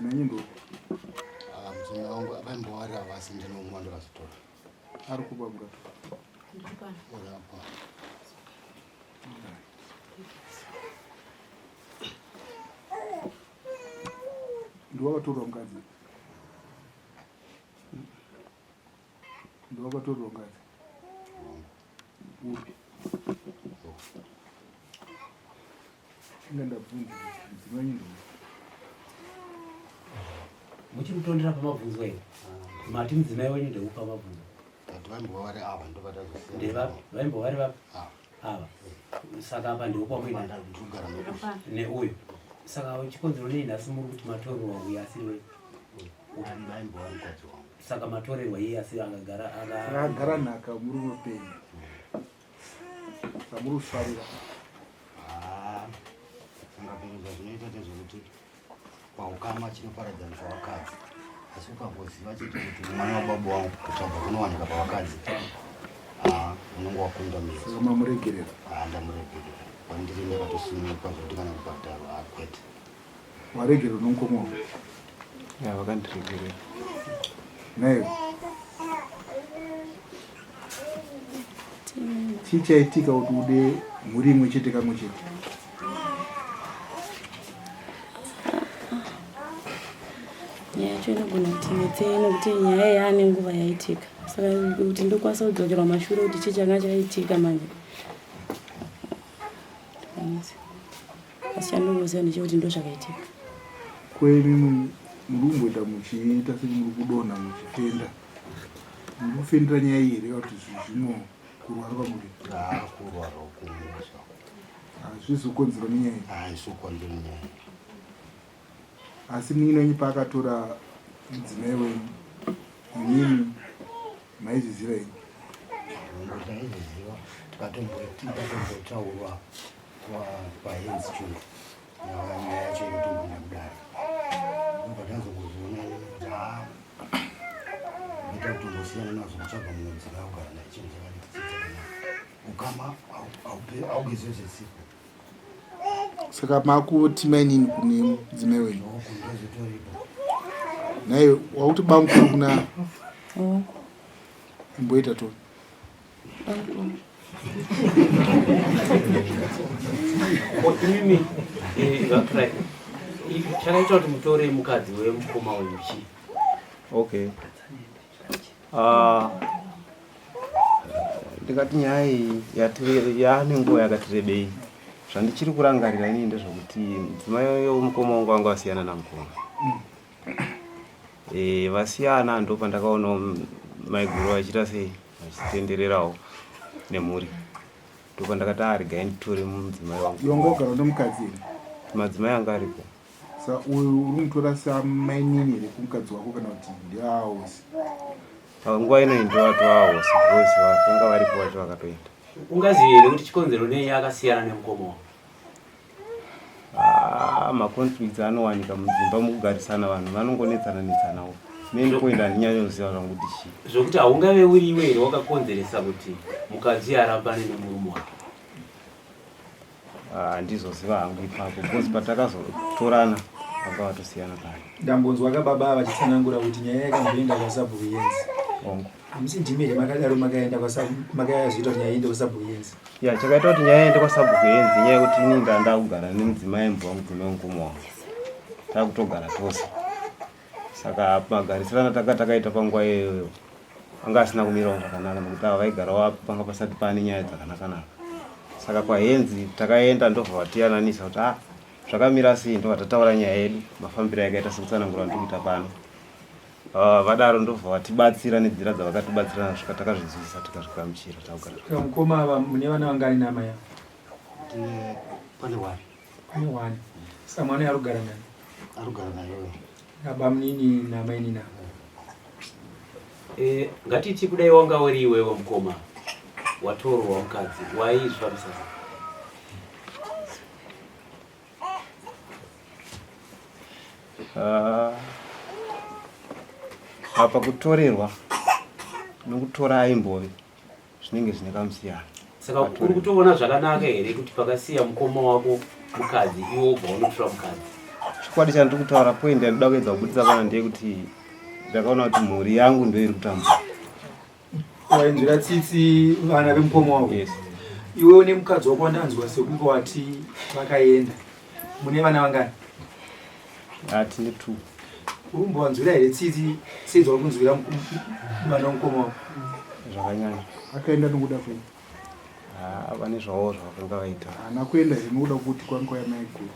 Nanyindo. Mzee wangu abambowari avasinde nomwando kazitora. Ari kubabura. Ndipana. Olapa. Ndiwakatorwa mukadzi. Ndiwakatorwa mukadzi. Upi. Ndabvunza Nanyindo. Muchimutondera pamabvunzo ere mati mudzimai wenyu ndeupa mabvunzo vaimbowari ava vaimbowari vapa ava saka apa ndeupa muina neuyu saka chikonzero nei nhasi muri kuti matorerwa uyu asiri wenyu saka matorerwa iye asiri akagara nhaka muri upenyu samuri kufarira sangaperedza zvinoita ndezvekuti paukama chinoparadzanisa vakadzi asi ukangoziva chete kuti mwana wababa wangu kutsvagwa kunowanika pavakadzi unenge wakunda mudzi mamuregerera ndamuregerera pandiri ndakatosununguka zvokuti kana kubhadharwa akwete waregerera unomukomawo vakandiregerera nayo chichaitika kuti ude mhuri imwe chete kamwe chete nyaya yacho inogona kuti netsei nokuti nyaya yaane nguva yaitika saka kuti ndokwanisa kudzokerwa mashure kuti chichanga chaitika manje asi chandokuziva ndechekuti ndo zvakaitika kwenyu muri kumboita muchiita semuri kudonha muchifenda muri kufendera nyaya iyi here kuti zvino kurwara kwamuri kurwara ukumusha hazvizokonzerwa nenyaya iyi haizokonzerwa nenyaya iyi asi ninenyi paakatora mudzimai wenyu inini maizvizira ini taiziziva tikatombotaurwa pahenzi chungu nyaya yacho inotombona kudaro patanzokuzoona kuti ita kutombosiyana nazvo kutsvaga mumwe mudzimai kugara naye chinhu chakaiaa ukama augezvezvesiku saka makuti mainini kune mudzimai wenyu naye wakuti bamukura kuna imboita toni imimi chakaita kuti mutore mukadzi wemukoma wenyu chii okay ndikati nyaya iyi yaane nguva yakati rebei zvandichiri kurangarira inini ndezvokuti mudzimai wemukoma wangu anga wasiyana namukoma vasiyana ndo pandakaona maiguru vachiita sei vachitendererawo nemhuri ndo pandakati aregai nditore mudzimai wangu yongogara nemukadzi here madzimai anga aripo sa uyu uri mutora samainini here kumukadzi wako kana kuti ndiahosi nguva ino ndovatoahosi bcause vakanga varipo vacho vakatoenda ungazivi here kuti chikonzero nei akasiyana nemukoma maconflicts anowanika mudzimba mukugarisana vanhu vanongonetsananetsanawo nendokuenda ndinyanyoziva zvangu kuti chii zvokuti haungave uri iwe here wakakonzeresa kuti mukadzi arambane nemurume wake handizoziva hangu ipapo bcause patakazotorana vanga vatosiyana kare ndambonzwa kababa vachitsanangura kuti nyaya yakamboenda kwasabhuyenzi hamusi ndimere makadaro makayazoita kuti nyaya iende kwasabhuyenzi ya chakaita kuti nyaya iende kwasabhuyenzi nyaya yekuti ini ndanda kugara nemudzimai mbo wangu tuneungumwa wangu takutogara tose saka magarisirana takaita panguva iyoyo anga asina kumirawo zvakanaka nokuti ava vaigarawo panga pasati pane nyaya dzakanaka-naka saka kwahenzi takaenda ndobva vatiyananisa kuti zvakamira sei ndobva tataura nyaya yedu mafambiro yakaita sekutsanangura ndikuita pano vadaro ndobva vatibatsira nenzira dzavakatibatsira nasvika takazvinzwisisa tikasvika muchiro takugara mukoma ava mune vana vangari namaya pane wani pane wani saka mwana arikugara nani arikugara nayo baba munini namainina ngatiti kudai wanga uri iwewe mukoma watorwa mukadzi waizvamisa apa kutorerwa nokutora aimbove zvinenge zvine kamusiyana saka uri kutoona zvakanaka here kuti pakasiya mukoma wako mukadzi iwe ubva unotora mukadzi chikwadi chandiri kutaura point yandoda kuedza kubudisa pana ndeyekuti ndakaona kuti mhuri yangu ndio iri kutambura. Wainzvira tsitsi vana vemukoma wako. Yes. Iwewo nemukadzi wako wandanzwa sekunge wati vakaenda. Mune vana vangani? Tine 2. Urumbowanzwira here tsitsi sedza uri kunzwira vana vemukoma wako? Zvakanyanya. Akaenda nokuda kwei? Vane zvavo zvavakanga vaita. Haana kuenda zvinokuda kuti kwangu yamai kuti.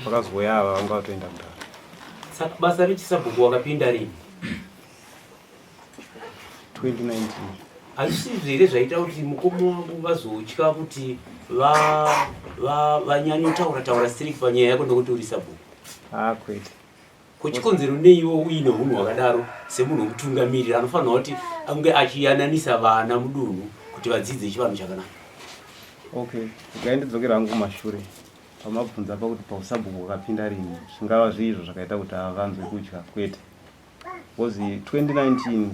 Pakazoya ava vanga vatoenda kudara. Saka basa rechisabhuku wakapinda rini? 2019. Hazvisizvo here zvaita kuti mukoma wangu vazotya kuti vanyanyotaura taura striki panyaya yako nokuti uri sabhuku? Kwete. Kuchikonzero neiwo uine hunhu hwakadaro semunhu wokutungamirira anofanira kuti ange achiyananisa vana mudunhu kuti vadzidze chivanhu chakanaka. Okay, ukaendidzokera hangu kumashure pamabvunza pakuti pausabhuku wakapinda rini, zvingava zviizvo zvakaita kuti havanzwe kutya. Kwete, because 2019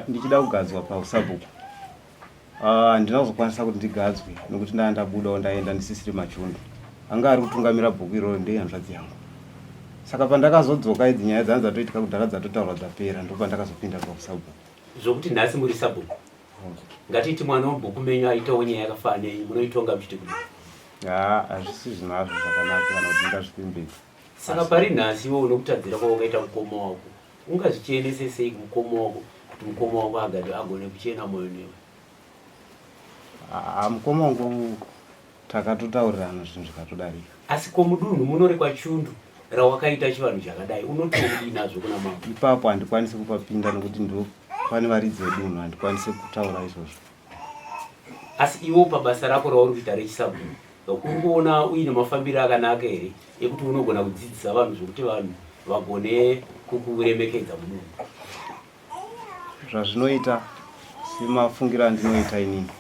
ndichida kugadzwa pausabhuku handina kuzokwanisa kuti ndigadzwe nokuti ndabudawo ndaenda ndisisiri machundu. Anga ari kutungamira bhuku iroro ndehanzvadzi yangu. Saka pandakazodzoka idzi nyaya dzangu dzatoitika kudhara dzatotaurwa dzapera ndopandakazopinda pausabhuku. Zvokuti nhasi muri sabhuku. Ngatiti mwana webhuku menyu aitawo nyaya yakafanana neyi, munoitonga muchiti kudini? Hazvisi zvinazvo zvakanaka kana kuti ndingazvipembedza. Saka pari nhasi iwe unokutadzira kwawakaita mukoma wako, ungazvichienese sei kumukoma wako kuti mukoma wako agone kuchena mwoyo newe? Mukoma wangu takatotaurirana zvinhu zvikatodarika. Asi komudunhu munorekwa chundu rawakaita chivanhu chakadai, unotodii nazvo kuna mama? Ipapo handikwanisi kupapinda nokuti ndo pane varidzi vedunhu, handikwanisi kutaura izvozvo. Asi iwo pabasa rako rauri kuita rechisabhuku uri kuona uine mafambiro akanaka here ekuti unogona kudzidzisa vanhu zvokuti vanhu vagone kukuremekedza mudunhu? Zvazvinoita semafungira andinoita inini,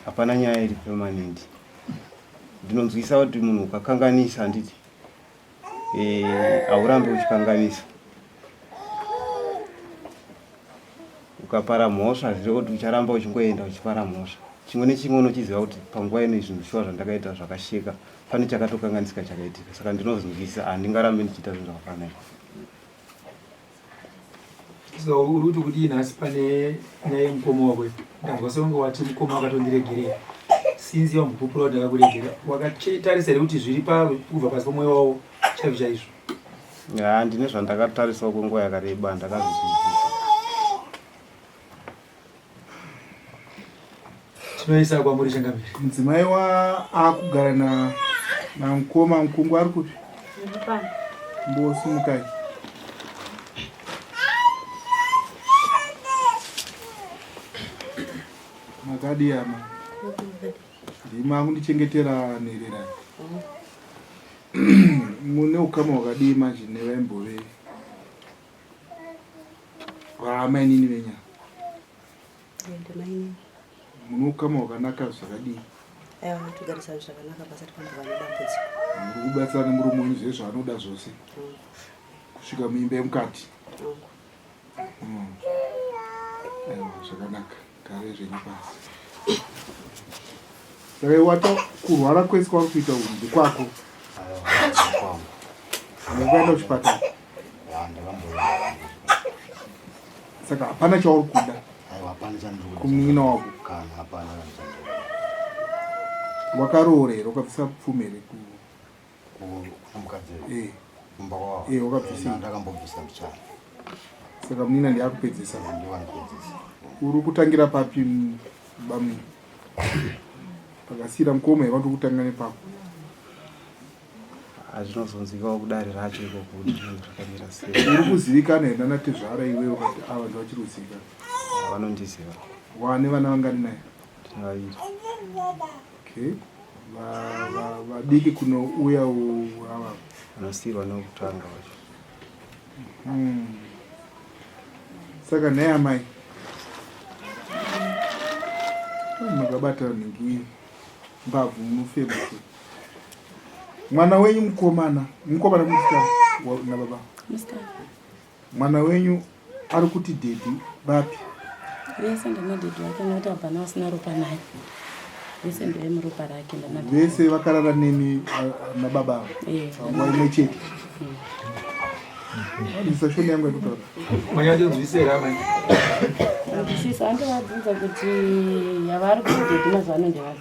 hapana nyaya iri permanent. Ndinonzwisa kuti munhu ukakanganisa handiti haurambe uchikanganisa. Ukapara mhosva zviri kuti ucharamba uchingoenda uchipara mhosva. Chimwe nechimwe unochiziva kuti panguva ino zvinhu shuwa zvandakaita zvakasheka pane chakatokanganisika chakaitika. Saka ndinozvinzwisa handingarambe ndichiita zvinhu zvakafanana. So uri kuti kudini asi pane nyaya yemukoma wako? Ndanzwa sekunge wati mukoma akatondiregerera. Sinzi wambupupura kuti akakuregera. Wakatarisa here kuti zviri kubva pasi pomwoyo wavo chaizvo chaizvo? Ndine zvandakatarisawo kwenguva yakareba ndakazvizwisisa. Tinoisa kwamuri changamiri. Mudzimai akugara namukoma mukungu ari kuti? Mbosimukai. Makadiyama. Ndima akundichengetera nherera. Mune ukama hwakadii manje nevaimbove vaamai nini venya? Mune ukama hwakanaka zvakadii? Togarisana zvakanaka pasati panhu vanodambudzika. Muri kubatsira nemurume wenyu zvese zvaanoda zvose kusvika muimba yemukati? Zvakanaka, gare zvenyu pasi. Saka iwata kurwara kwese kwari kuita uku ndekwako? Ndakaenda kuchipatara? Saka hapana chauri kuda kumwina wako? Wakaroorera wakabvisa pfume here kumukadzi wakabvisa? Ndakambobvisa mbichana. Saka munina ndiyakupedzisa? Ndiwanipedzisa. Uri kutangira papi bamwe? Pakasira mukoma here watokutanga nepapo? Hazvinozonzwikawo kudare racho ikoko kuti zvakamira sei. Uri kuzivikana here nanatezvara iwewe kuti ava ndavachiri kuzivikana? Vanondiziva. Wane vana vangani naye? Tine 2. Okay. Vadiki kunouya ava vanosiyirwa nekutanga vacho. Saka naye amai makabata nhingi mbabvu munofema. Mwana wenyu mukomana musikana nababa? Musikana. Mwana wenyu ari kuti dhedhi bapi? Yes, ndina dhedhi wake nokuti hapana asina ropa naye. vese ndoemuropa rake vese vakarara nemi nababa avo panguva imwe chete. Andisa shoni yangu yekutaura manyadinzwisera mai andisisa andovabvunza kuti yavari kudhedhi mazuva ano ndevazi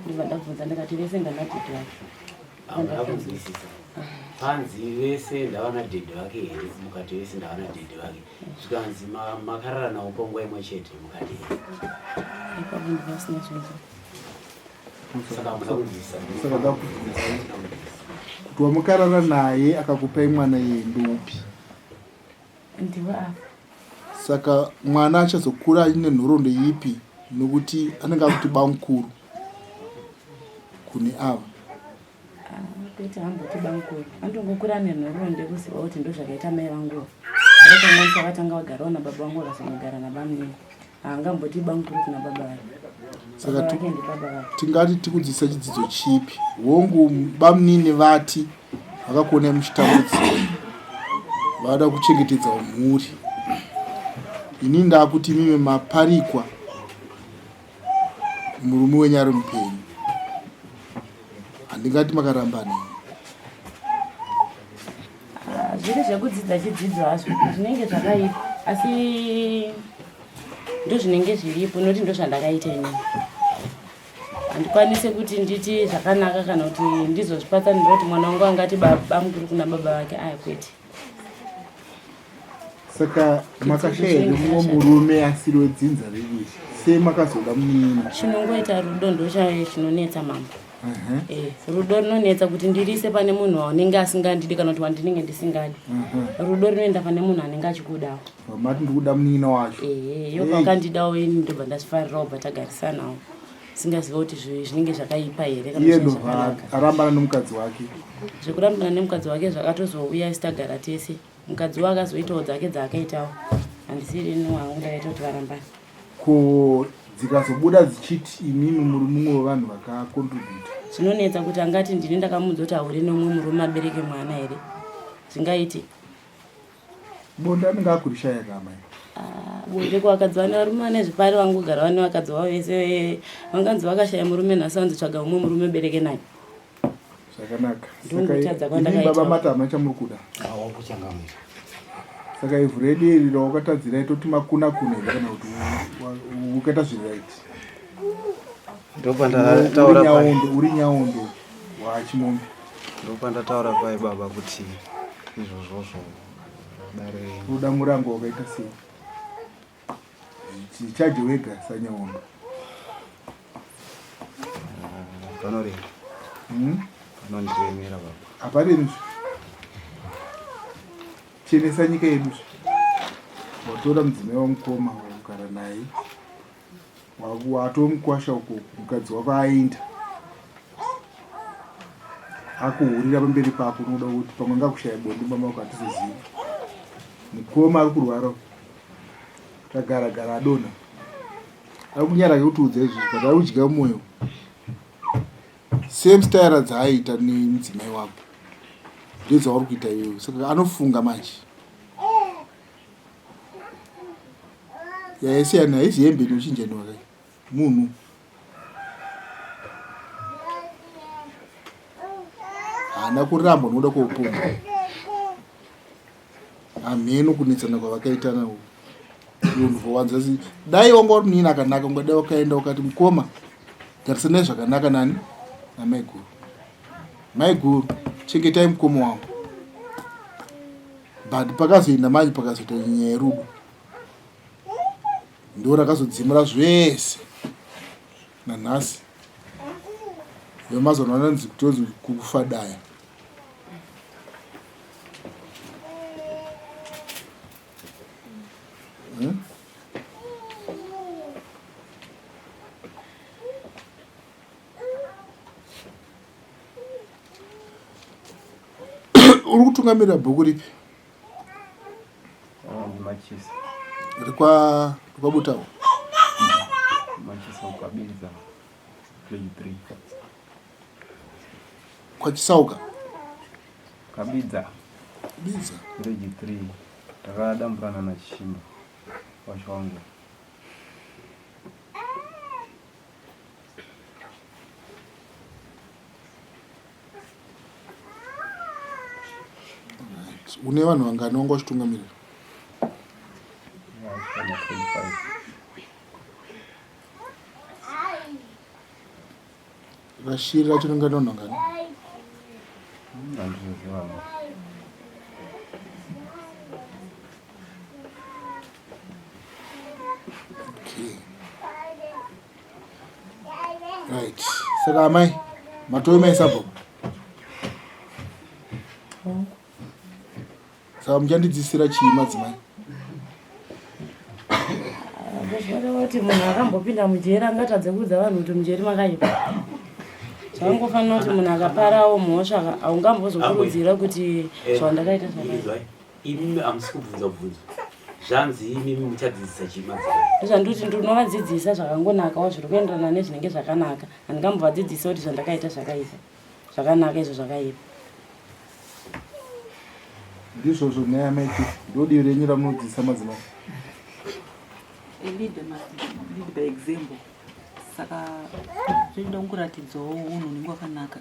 ndibva ndabvunza ndikati vese ndanadhedhi vake hamuna kunzwisisa panzi vese ndavana dhedhi vake here mukati vese ndavana dhedhi vake zvikanzi makarara nawo panguva imwe chete mukati ipapo ndivasina zvinza saka hamuna kunzwisisa saka ndakubvunza kuti wamukarara naye akakupai mwana yendopi ndiva apa saka mwana achazokura aine nhoroondo ipi nokuti anenge akuti bamukuru kune ava kuti hamboti bamukuru andongokura nenhoroondo yekuziva kuti ndo zvakaita mai vanguva akamwanisa vatanga vagarawo nababa vangu vakazonogara nabamnini haangamboti bamukuru kuna baba vake saka vake ndibaba vake tingati tikudzidzisa chidzidzo chipi hongu bamnini vati vakakuonai muchitambudziko vada kuchengetedza mhuri ini ndakuti mime maparikwa murume wenyari mupenyu handingati makaramba nini zviri zvekudzidza chidzidzo hazvo zvinenge zvakaipa asi ndo zvinenge zviripo noti ndo zvandakaita inini handikwanise kuti nditi zvakanaka kana kuti ndizozvipatsanira kuti mwana wangu angati bamukuru kuna baba vake aya kwete. Saka makashaya mumwe murume asiri wedzinza redu sei makazoda munini chinongoita rudo ndo chinonetsa mambo. Rudo rinonetsa kuti ndirise pane munhu waunenge asingandidi kana kuti wandinenge ndisingadi. Rudo rinoenda pane munhu anenge achikudawo. Mati ndikuda munini wacho. Yoka wakandidawo ini ndobva ndachifarira kubva tagarisanawo. Singaziva kuti zvinenge zvakaipa here kana iye ndo arambana nomukadzi wake. Zvekurambana nemukadzi wake zvakatozouya sitagara tese. Mukadzi wake akazoitawo dzake dzaakaitawo. Handisiri ino wangu ndaita kuti varambane. Ko dzikazobuda dzichiti imimi muri mumwe wevanhu vakakontribhuta. Zvinonetsa kuti angati ndini ndakamuudza kuti hauri nomumwe murume abereke mwana here. Zvingaiti. Bonda anenge akurishaya kamai. Bonde kwakadzi vane varume vane zvipari vangogara vane vakadzi vavo vese vanganzi vakashaya murume nhasi vanzotsvaga mumwe murume bereke naye. Zvakanaka. Saka baba matama chamuri kuda. Kuchangamira. Saka ivhu redu iri rawakatadzira toti makuna kuna kana kuti ukaita zviraiti. Ndopanda taura pai. Uri nyaondo wachimombe. Ndopanda taura pai baba kuti izvozvo dare ruda murango wakaita sei. Chichaje wega sanyaondo. Panori. Panondiremera baba. Apareni. Chenesa nyika yedu. Watora mudzimai wamukoma wakugara naye. Watomukwasha uko mukadzi wako aenda. Akuhurira pamberi pako unoda kuti pamwe ngakushaya bonde mama wako atizoziva. Mukoma ari kurwara. Tagara adona. Ari kunyara kuti udze izvi kuti ari kudya mwoyo. Same style dzaaita nemudzimai wako. Ndedza vari kuita iwewe. Saka anofunga manje. Yaisiyana haisi hembe inochinja newakai. Munhu. Hana kuramba unoda kuopoma. Ameno kunetsana kwavakaita nawo. Unhu wanzazi dai wanga uri munini akanaka ungadai wakaenda ukati mukoma garisana zvakanaka nani namai guru. Mai guru chengetai mukoma wangu. But pakazoenda manje pakazoita nyaya yerudo. Ndo rakazodzimura zvese nanhasi. Vemazoona vanonzi kutonzi kukufa daya. Uri kutungamirira bhuku ripi? Machisa. Rikwa Butawo. Machisa ukabidza. Grade 3. Kwa Chisauka. Kabidza. Bidza. Grade 3. Takadamburana na Chishima. Washo wangu. une vanhu vangani wanga uchitungamirira? Rashiri racho ringana vanhu vangani? Okay. Right. Saka amai, matoi maisabho. Saka muchandidzisira chii madzimai? Zvinoda kuti munhu akambopinda mujeri angatadze kuudza vanhu kuti mujeri makaipa. Zvangofanira kuti munhu akaparawo mhosva haungambozokurudzira kuti zvandakaita zvakaipa. Imi hamusi kubvunza bvunzo. Zvanzi imi muchadzidzisa chii madzimai? Ndozvandoti ndinovadzidzisa zvakangonakawo zviri kuenderana nezvinenge zvakanaka. Handingambovadzidzisa kuti zvandakaita zvakaipa. Zvakanaka izvo zvakaipa. Ndizvozvo nyaya maiti ndodivi renyu ramunodzidzisa madzimai? Lead by example. Saka zvinoda kungoratidzawo unhu unenge wakanaka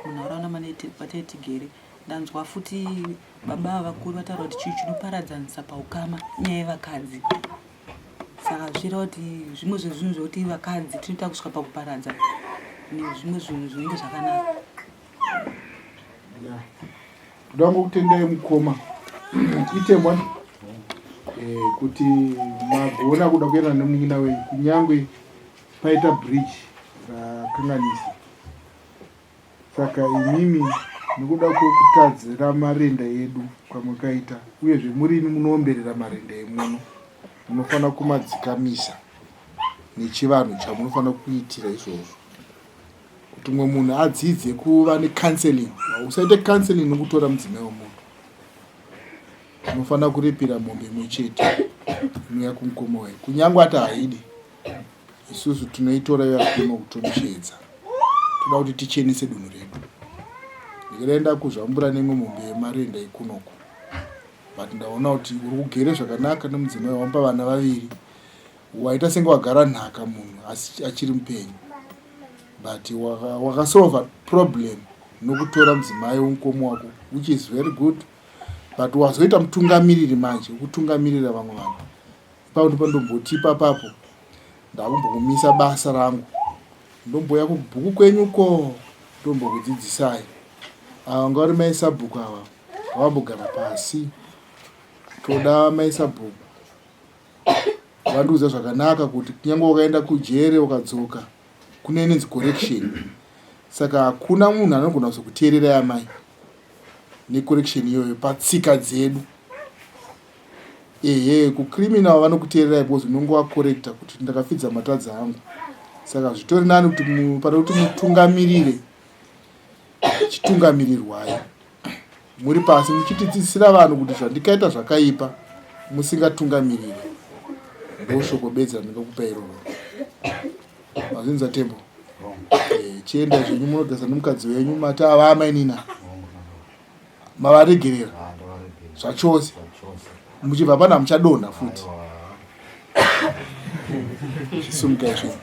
munharaunda matei tigere. Ndanzwa futi baba vakuru vataura kuti chii chinoparadzanisa paukama nyaya yevakadzi. Saka zvireva kuti zvimwe zvezvinhu zvokuti vakadzi tinoita kusvika pakuparadza nezvimwe zvinhu zvinenge zvakanaka. Ndoda ngokutendai mukoma itemwa kuti magona kuda kuenda nemunyina wenyu kunyangwe paita bridge rakanganisa. Saka imimi nekuda kwekutadzira marenda edu kwamakaita uyezve murini munoomberera marenda emuno munofanira kumadzikamisa nechivanhu chamunofanira kuitira izvozvo. Kuti mumwe munhu adzidze kuva necounseling. Usaite counseling nokutora mudzimai womunhu. Unofanira kuripira mombe imwe chete inouya kumukoma wenyu. Kunyangwe ati haidi, isusu tunoitora yakuma kutonoshedza. Toda kuti tichenese dunhu redu. Ndikaenda kuzvambura nemwe mombe yemarenda ikunoko. But ndaona kuti uri kugere zvakanaka nemudzimai wampa vana vaviri. Waita senge wagara nhaka munhu asi achiri mupenyu. But wakasolva problem nokutora mudzimai womukoma wako, which is very good. But wazoita mutungamiriri manje ukutungamirira vamwe vanhu. Ipapo ndipo ndombotipa papo ndakumbokumisa basa rangu. Ndomboya kubhuku kwenyuko ndombokudzidzisai. Anga vari maisabhuku ava vambogara pasi. Toda maisabhuku vandiudza zvakanaka kuti kunyange wakaenda kujere ukadzoka kune inonzi correction. Saka hakuna munhu anogona kuzokuteerera yamai necorrection iyoyo patsika dzedu. Kucriminal vanokuteererai because unonge wakorekta kuti ndakafidza matadza angu. Saka zvitori nani kuti pana kuti mutungamirire chitungamirirwai. Muri pasi muchitidzisira vanhu kuti zvandikaita zvakaipa musingatungamirire. Ndoshoko bedza ndingakupa iroro. Mazvinza tembo. Chienda zvenyu munogasa nomukadzi wenyu mati ava amainina. Mavaregerera zvachose. Muchibva pana muchadonha futi. Chisumukai zvinhu.